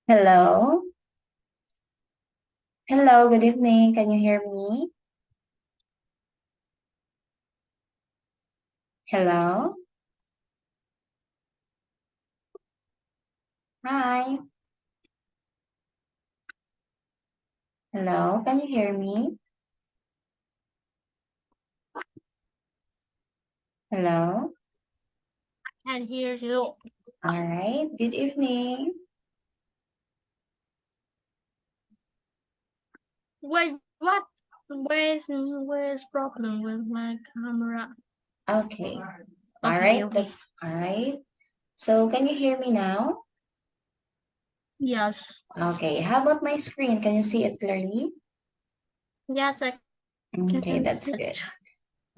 Hello. Hello, good evening. Can you hear me? Hello. Hi. Hello, can you hear me? Hello. And here's you. All right. Good evening. Wait, what? Where's problem with my camera? Okay. All Okay, right. okay. That's all right. So, can you hear me now? Yes. Okay. How about my screen? Can you see it clearly? Yes, I Okay, can that's see good. it.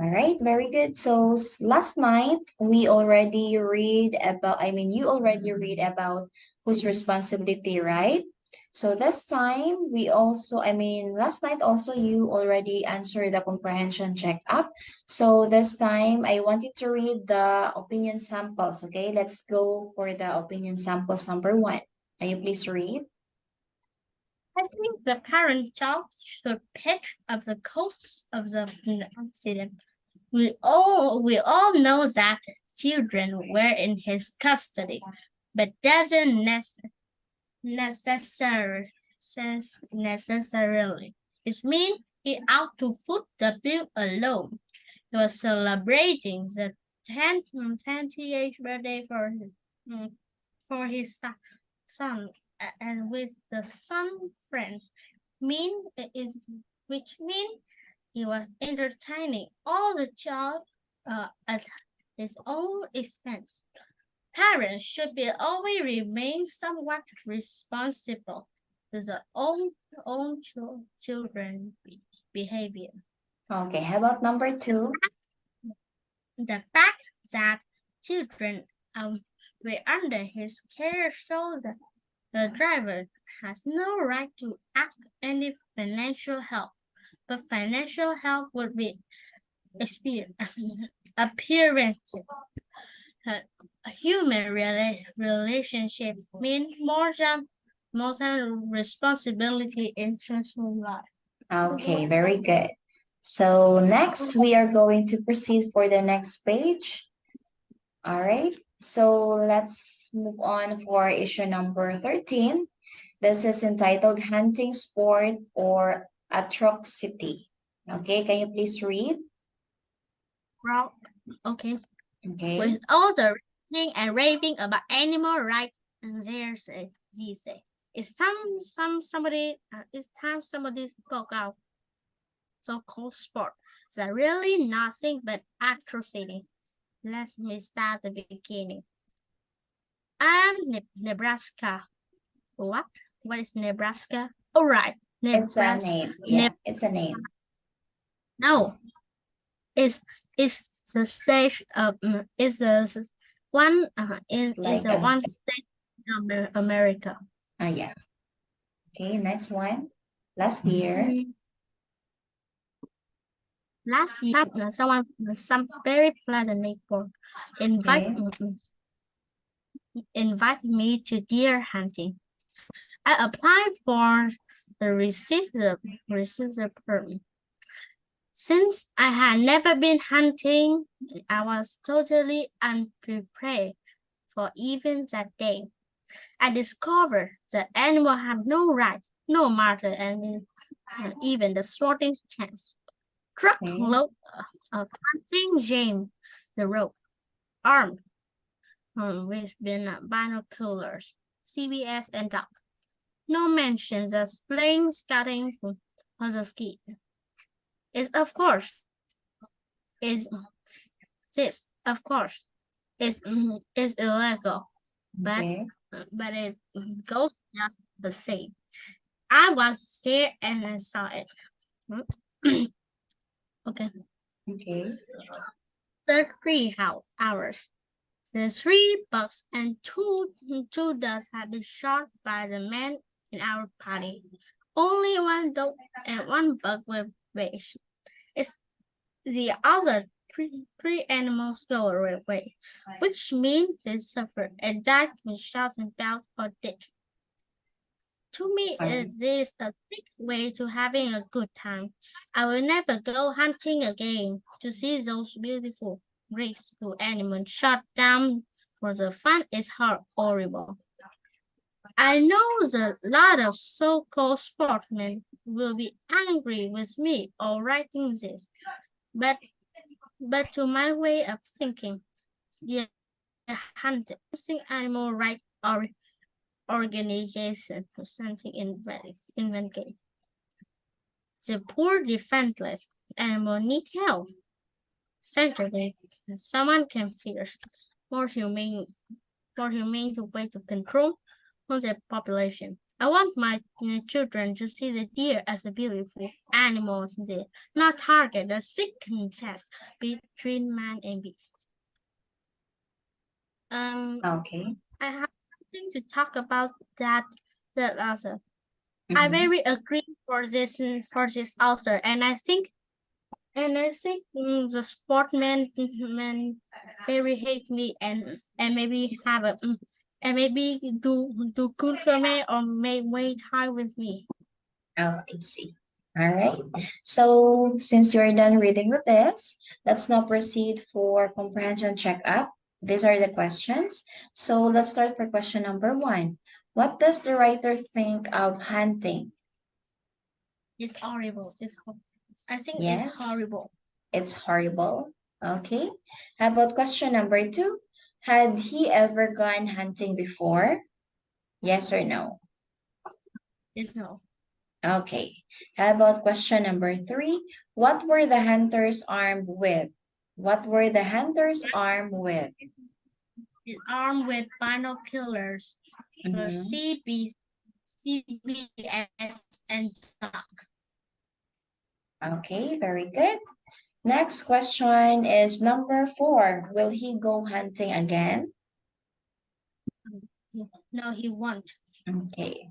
All right, very good. So last night we already read about, you already read about whose responsibility, right? So this time we also, last night also you already answered the comprehension check-up. So this time I want you to read the opinion samples, okay? Let's go for the opinion samples number one. Can you please read? I think the parent child should pick up the cost of the accident. We all know that children were in his custody, but doesn't necessary, necessarily. It means he ought to foot the bill alone. He was celebrating the 10th birthday for his son, and with the son friends, mean is which mean he was entertaining all the child at his own expense. Parents should be always remain somewhat responsible to their own children behavior. Okay, how about number two? The fact that children were under his care shows that the driver has no right to ask any financial help, but financial help would be appearance. A human relationship mean more than responsibility in social life. Okay, very good. So next, we are going to proceed for the next page. All right. So let's move on for issue number 13. This is entitled Hunting Sport or Atrocity. Okay, can you please read? Well, okay. Okay. With all the ranting and raving about animal rights, and there's a they say it's time somebody spoke out. So-called sport is really nothing but atrocity. Let me start the beginning. I'm Nebraska. What? What is Nebraska? All right, It's a Nebraska. name. Ne- Yeah, it's a name. no, it's the state of is the one It's is like a a, one state of America. yeah. Okay, next one. Last year. Mm, Last year, some very pleasant neighbor invite Okay. invite me to deer hunting. I applied for the receive the permit. Since I had never been hunting, I was totally unprepared for even that day. I discovered that animal have no right, no matter and even the sorting chance. Okay. Truckload of hunting James the rope, armed with binoculars, CBS and duck. No mentions of playing starting from ski. Is of course is this of course is illegal, but Okay. but it goes just the same. I was there and I saw it. Okay, Okay. the 3 hours. The 3 bucks and two does have been shot by the men in our party. Only one dog and one buck were raised. It's the other three animals go away, which means they suffer and died with shot and belt or death. To me, Alright. it is a quick way to having a good time. I will never go hunting again to see those beautiful, graceful animals shot down for the fun is horrible. I know that a lot of so-called sportsmen will be angry with me for writing this, but to my way of thinking, the hunting animal right or organization for something invented. The poor defenseless animal need help. Certainly, someone can fear more humane, way to control on the population. I want my children to see the deer as a beautiful animal, there, not target the sick contest between man and beast. Okay. I have something to talk about that author. I Mm-hmm. very agree for this author, and I think the sportmen men very hate me and maybe have a and maybe do good for me or may wait high with me. Oh, I see. All right. So since you're done reading with this, let's now proceed for comprehension checkup. These are the questions. So let's start for question number one. What does the writer think of hunting? It's horrible. I think it's Yes, horrible. it's horrible. Okay. How about question number two? Had he ever gone hunting before? Yes or no? It's no. Okay. How about question number three? What were the hunters armed with? What were the hunters armed with? It's armed with binoculars, Mhm. CBS, and talk. Okay, very good. Next question is number four. Will he go hunting again? No, he won't. Okay.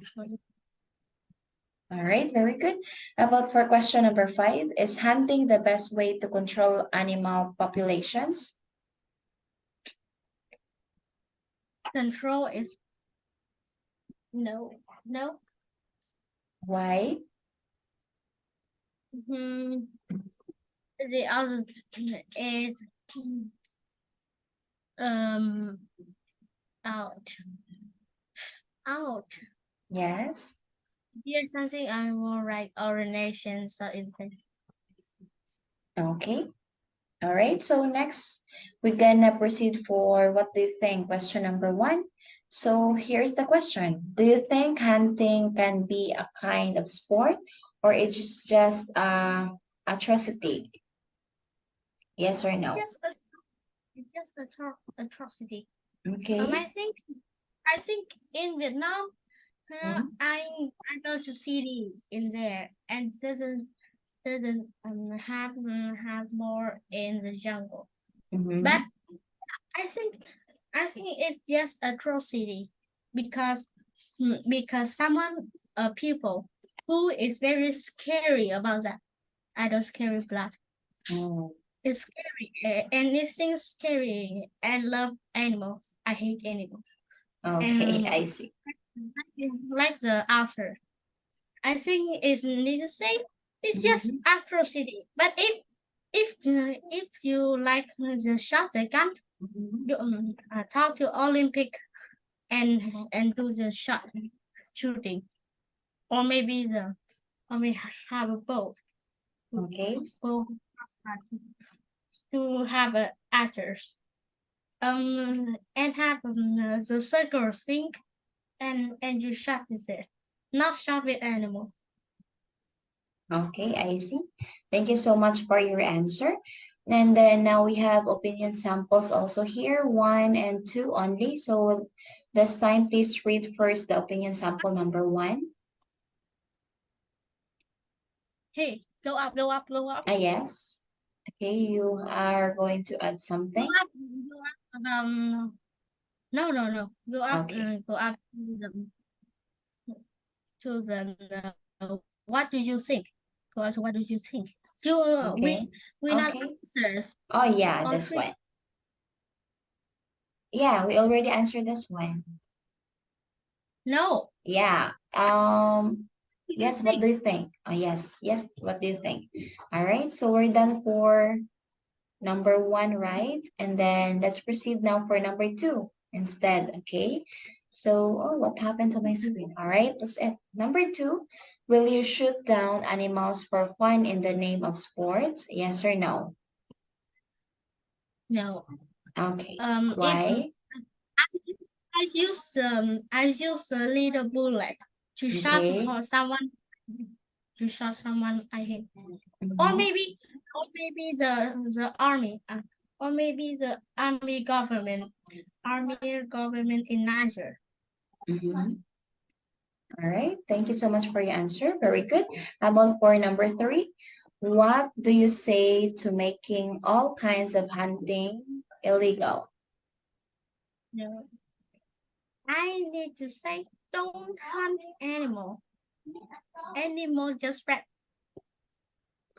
All right, very good. How about for question number five? Is hunting the best way to control animal populations? Control is no, no. Why? Hmm. The other is um out, out. Yes. Here's something I will write ordination so it Okay. All right, so next we're gonna proceed for what do you think? Question number one. So here's the question. Do you think hunting can be a kind of sport or it's just a atrocity? Yes or no? just it's just a atrocity. Okay. I think in Vietnam, Mm-hmm. I go to city in there and doesn't have more in the jungle. But Mm-hmm. I think it's just atrocity because someone people who is very scary about that. I don't scary blood. Mm. It's scary and this thing's scary and love animal. I hate animals Okay, and I see. like the author. I think it's need to say it's just Mm-hmm. atrocity. But if you like the shot gun, Mm-hmm. you talk to Olympic and do the shot shooting, or maybe the or we have a boat Okay. boat to have actors and have the circle thing and you shot with it, not shot with animal. Okay, I see. Thank you so much for your answer. And then now we have opinion samples also here, one and two only. So this time, please read first the opinion sample number one. Hey, go up, go up, go up, Ah, yes. Okay, you are going to add go something. up, go up. No, no, no. Okay. Go up to the. What do you think? Go up to what do you think? You Okay. we not Okay. answers Oh, yeah, all this three. one. Yeah, we already answered this one. No. Yeah. You Yes, what think? do you think? Yes, what do you think? All right, so we're done for number one, right? And then let's proceed now for number two instead, okay? So, oh, what happened to my screen? All right, that's it. Number two, will you shoot down animals for fun in the name of sports? Yes or no? No. Okay, If why? I use a little bullet to shot Okay. or someone to shot someone I hate, or Mm-hmm. maybe the army, or maybe the army government in Niger. Mm-hmm. All right, thank you so much for your answer. Very good. How about for number three? What do you say to making all kinds of hunting illegal? No, I need to say don't hunt animal just rat.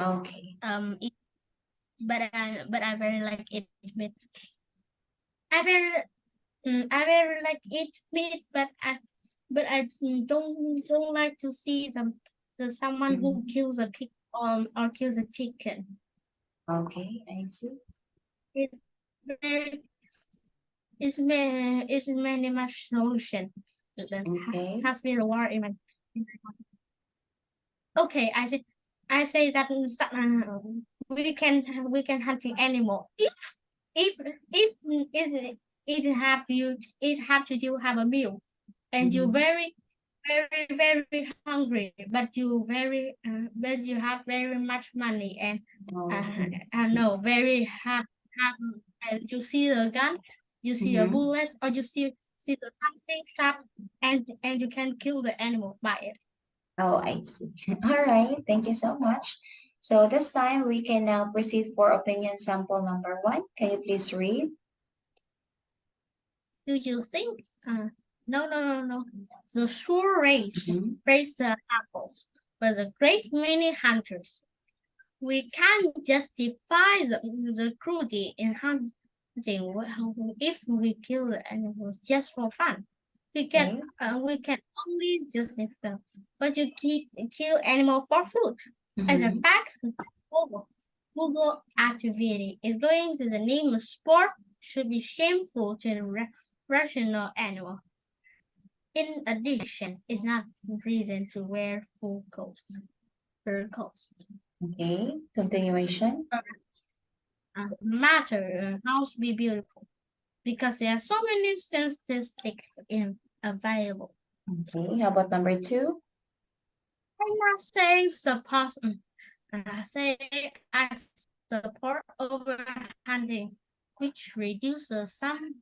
Okay. It, but I very like it meat. I very I very like eat meat, but I don't like to see the someone who Mhm. kills a pig or kills a chicken. Okay, I see. It's very it's many much solution. There Okay. has been a war in okay. I say that we can hunting animal if if it have to you have a meal and you Mhm. very hungry, but you have very much money and Okay. I know very have and you see the gun, you see a Mhm. bullet, or you see the something sharp, and you can kill the animal by it. Oh, I see. All right, thank you so much. So this time we can now proceed for opinion sample number one. Can you please read? Do you think? No. The sure Mhm. raised the apples, but a great many hunters. We can't justify the cruelty in hunting if we kill the animals just for fun. Okay. We can only justify, but you kill animal for food. As a Mhm. fact, Google, Google activity is going to the name of sport should be shameful to the rational animal. In addition, it's not reason to wear full coats, fur coats. Okay. Continuation. Matter house be beautiful because there are so many statistics in available. Okay. How about number two? I must say suppose say I support overhanding, which reduce some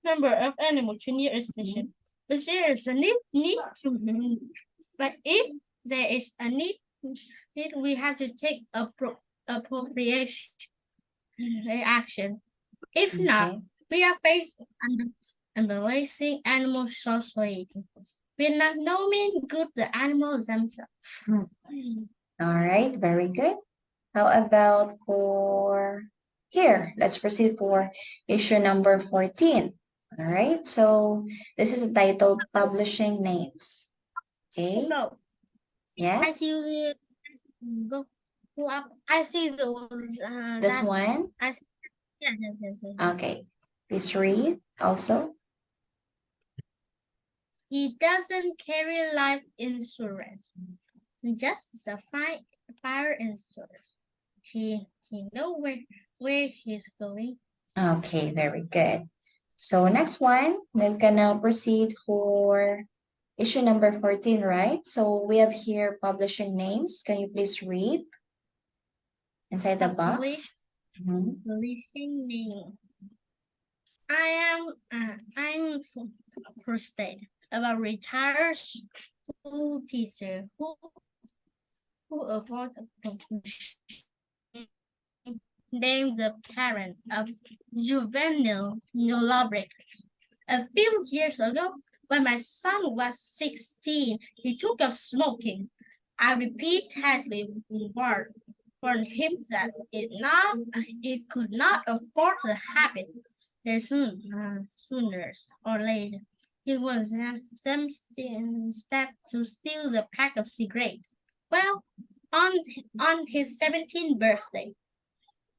number of animals to near extinction. But there is a need to but if there is a need we have to take appropriation action. If not, Okay. we are faced with embracing animal society. We're not knowing good the animals themselves. All right. Very good. How about for here? Let's proceed for issue number 14. All right. So this is a title Publishing Names. Okay. Go. I Yes. see go go up. I see the This that one. I see, yes. Okay. Please read also. He doesn't carry life insurance, just the fire insurance. He know where he's going. Okay. Very good. So next one, we can now proceed for issue number 14, right? So we have here publishing names. Can you please read inside the Publish box? Mhm. publishing name. I'm frustrated about retired school teacher who avoid named the parent of juvenile lawbreaker. A few years ago, when my son was 16, he took up smoking. I repeatedly warned him that it could not afford the habit. Sooner or later, he was some step to steal the pack of cigarettes. Well, on on his 17th birthday,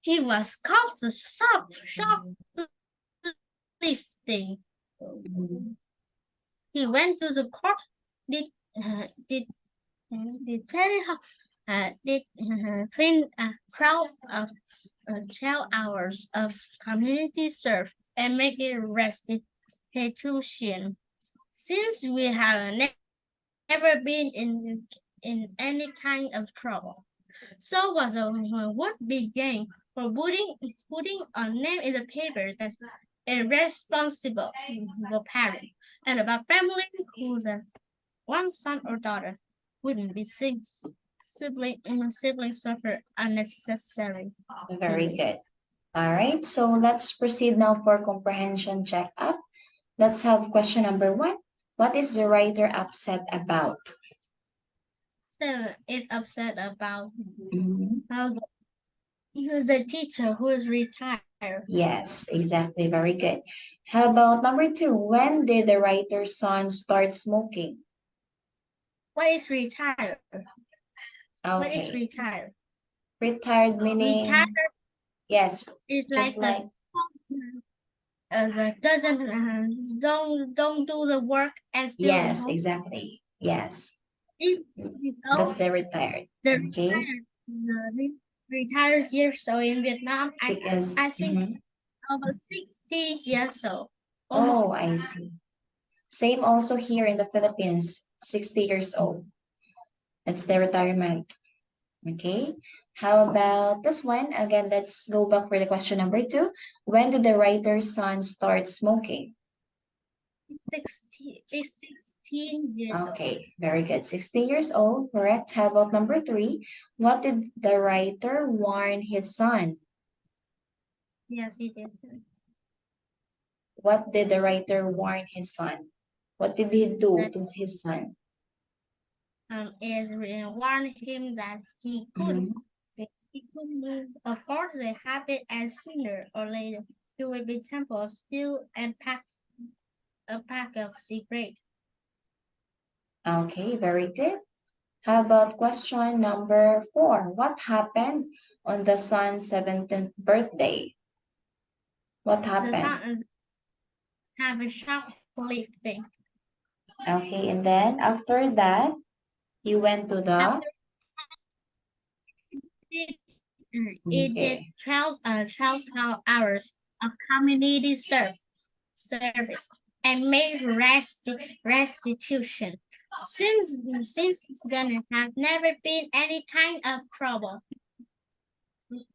he was caught for shoplifting. Mhm. He went to the court, did did did 12 hours of community service and make it restitution. Since we have never been in any kind of trouble, so was a would be gain for putting a name in the paper that's irresponsible parent and about family who has one son or daughter wouldn't be sibling suffer unnecessary. Very good. All right, so let's proceed now for comprehension checkup. Let's have question number one. What is the writer upset about? So it upset about Mhm. how the teacher who is retired. Yes, exactly. Very good. How about number two? When did the writer's son start smoking? What is retired? What is Okay. retired? Retired Retired meaning, yes, is just like like, the doesn't don't do the work and still at yes, home. exactly. Yes, If that's oh, the retired. the Okay. retired years old in Vietnam, I Because, think about 60 years old or more. oh, I see. Same also here in the Philippines, 60 years old. That's the retirement. Okay. How about this one? Again, let's go back for the question number two. When did the writer's son start smoking? 16 years old. Okay, very good. 60 years old, correct. How about number three? What did the writer warn his son? Yes, it is. What did the writer warn his son? What did he do That to his son? is warn him that Mhm. he could afford the habit, and sooner or later he would be tempted to steal and pack a pack of cigarettes. Okay, very good. How about question number four? What happened on the son's 17th birthday? What The happened? son have a shoplifting. Okay, and then after that, he went to the, After it, it did okay, 12 hours of community service and made restitution. Since then, it have never been any kind of trouble.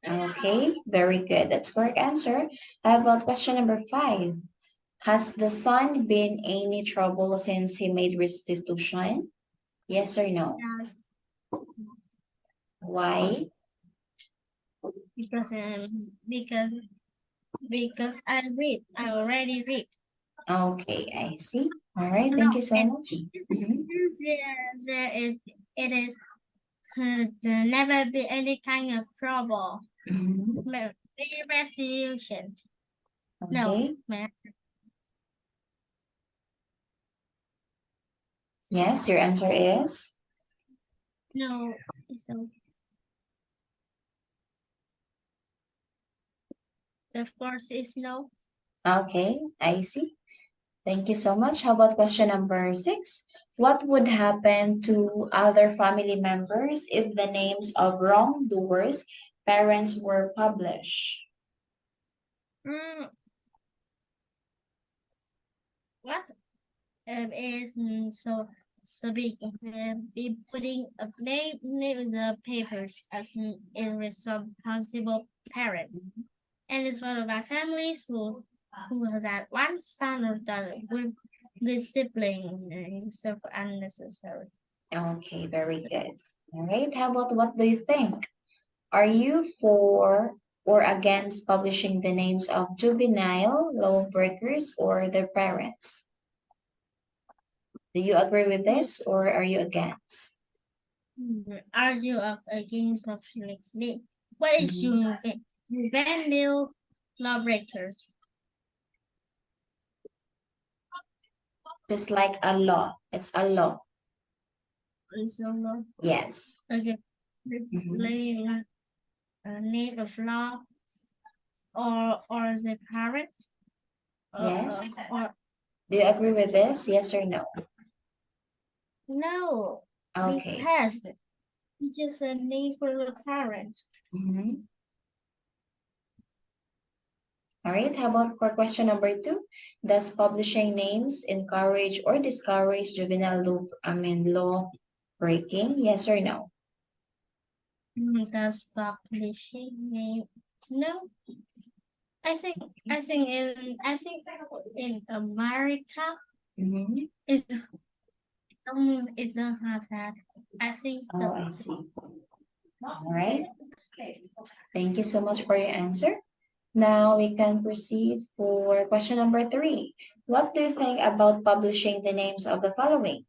okay, very good. That's correct answer. How about question number five? Has the son been any trouble since he made restitution? Yes or no? Yes, Why? because I already read. Okay, I see. All right, No, thank you so and much. Mhm, since there is it is there never be any kind of trouble. mhm. Restitution. No, Okay, ma- yes, your answer is? no, so of course is no. Okay, I see. Thank you so much. How about question number six? What would happen to other family members if the names of wrongdoers' parents were published? Mm, what is be putting a name in the papers as an irresponsible parent, and it's one of our families who has had one son or daughter with sibling so unnecessary. Okay, very good. All right, how about what do you think? Are you for or against publishing the names of juvenile lawbreakers or their parents? Do you agree with We this or are you against? argue of against publicly. What is Mhm. juvenile lawbreakers? Just like a law. It's a law. It's a law. Yes. Okay. It's name of law or the parent. Yes. Or Do you agree with this? Yes or no? no, Okay. because it's just a name for the parent. All right. How about for question number 2? Does publishing names encourage or discourage juvenile law breaking? Yes or no? Does publishing name? No, I think in America it don't have that. I think Oh, so. I see. All right. Thank you so much for your answer. Now we can proceed for question number 3. What do you think about publishing the names of the following?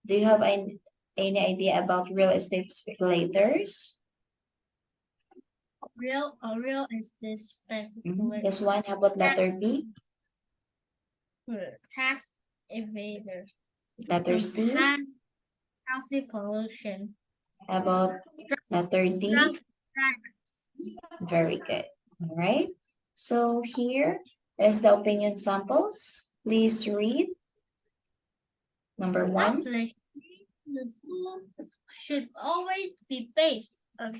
Do you have any idea about real estate speculators? Real is this This one, how about letter B? tax evaders, Letter C? housing pollution, How about letter D? drunk drivers. Very good. All right. So here is the opinion samples. Please read. Number 1. Public the school should always be based on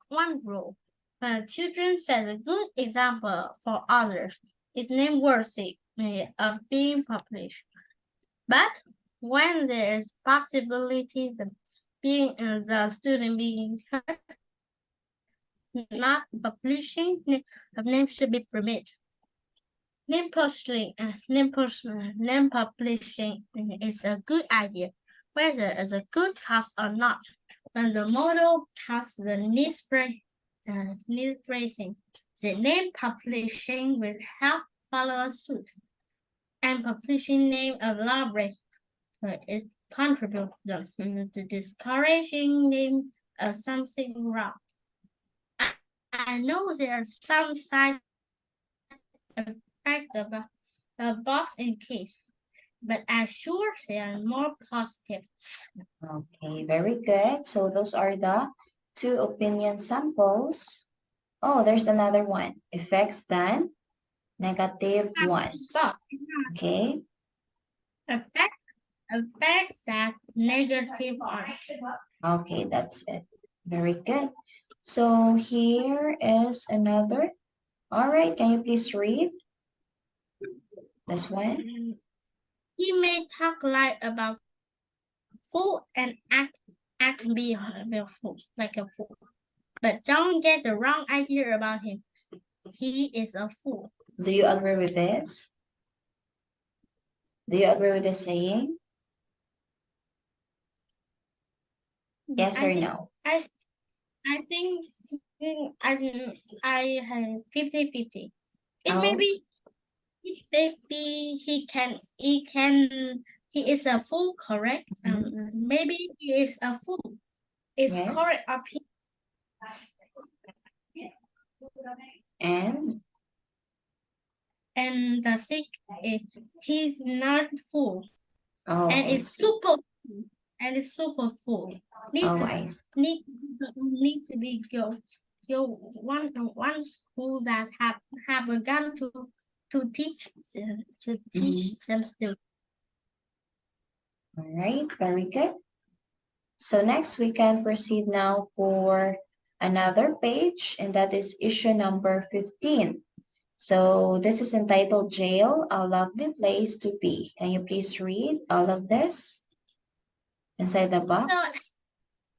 one rule. When children set a good example for others, it's nameworthy of being published. But when there is possibility of being the student being hurt, not publishing of name should be permitted. Name publishing is a good idea, whether it's a good cause or not. When the model has the need phrasing, the name publishing will help follow suit. And publishing name of library is contribute to discouraging name of something wrong. I know there are some side effects about the boss in case, but I'm sure they are more positive. Okay, very good. So those are the 2 opinion samples. Oh, there's another one. Effects than negative ones. Spot. Okay. Effects that negative ones. Okay, that's it. Very good. So here is another. All right, can you please read this one? He may talk about fool and act be a fool, like a fool. But don't get the wrong idea about him. He is a fool. Do you agree with this? Do you agree with the saying? Yes or no? I think I have 50-50. It may Oh, be maybe he is a fool, correct? Maybe he is a fool. It's yes. correct of him. And the thing is he's not fool. Oh, And I it's see. super full. I see. Need to be go one school that have begun to teach them students. All right, very good. So next we can proceed now for another page, and that is issue number 15. So this is entitled Jail, a Lovely Place to Be. Can you please read all of this inside the box? So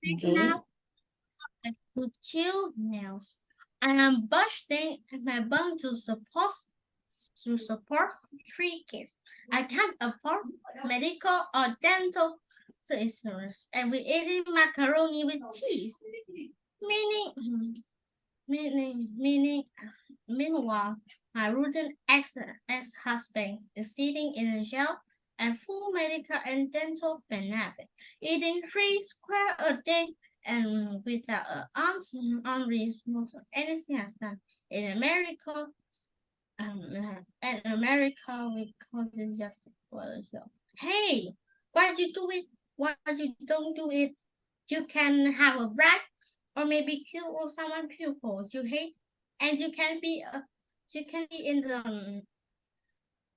Okay. now I could chill nails. I am bursting my bum to support 3 kids. I can't afford medical or dental insurance, and we're eating macaroni with cheese. Meanwhile, my ruined ex-husband is sitting in a jail and full medical and dental benefit, eating 3 square a day and without an ounce unreasonable anything has done in America. in America we call it just hey, why you do it? Why you don't do it? You can have a bribe or maybe kill or someone people you hate, and you can be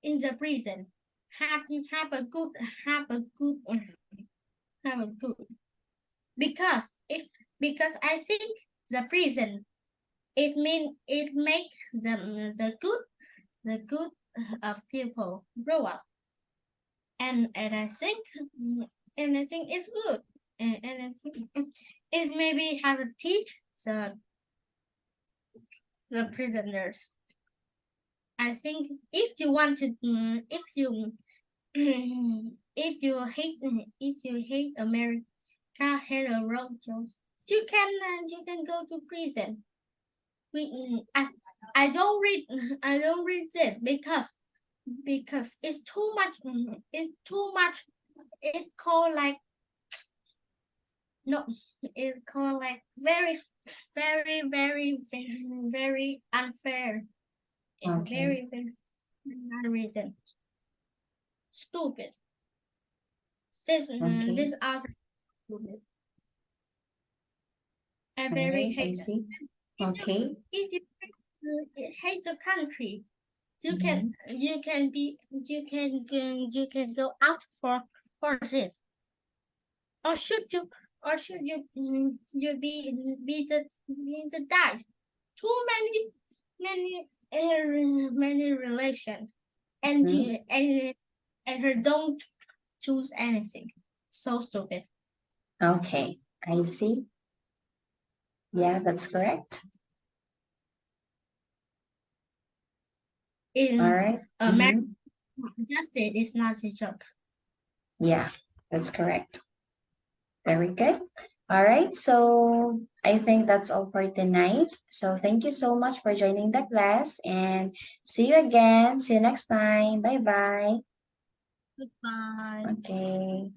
in the prison. Have have a good have a good have a good because if because I think the prison it make the good of people grow up, and I think it's good, and I think it maybe have to teach the prisoners. I think if you want to if you if you hate America, hate the roads, you can go to prison. I don't read it because it's too much. It's too much. It called like no. It's called like very, very, very, very, very unfair. And Okay. very, very bad reason. Stupid. Okay. This other stupid. I All very right. I hate. see. If Okay. you hate the country, Mm-hmm. you can go out for this, or should you you be the died. Too many relations, and Mm-hmm. you and her don't choose anything. So stupid. Okay. I see. Yeah, that's correct. All In right. America, Mm-hmm. justice is not a joke. Yeah, that's correct. Very good. All right. So I think that's all for tonight. So thank you so much for joining the class and see you again. See you next time. Bye bye. Goodbye. Okay.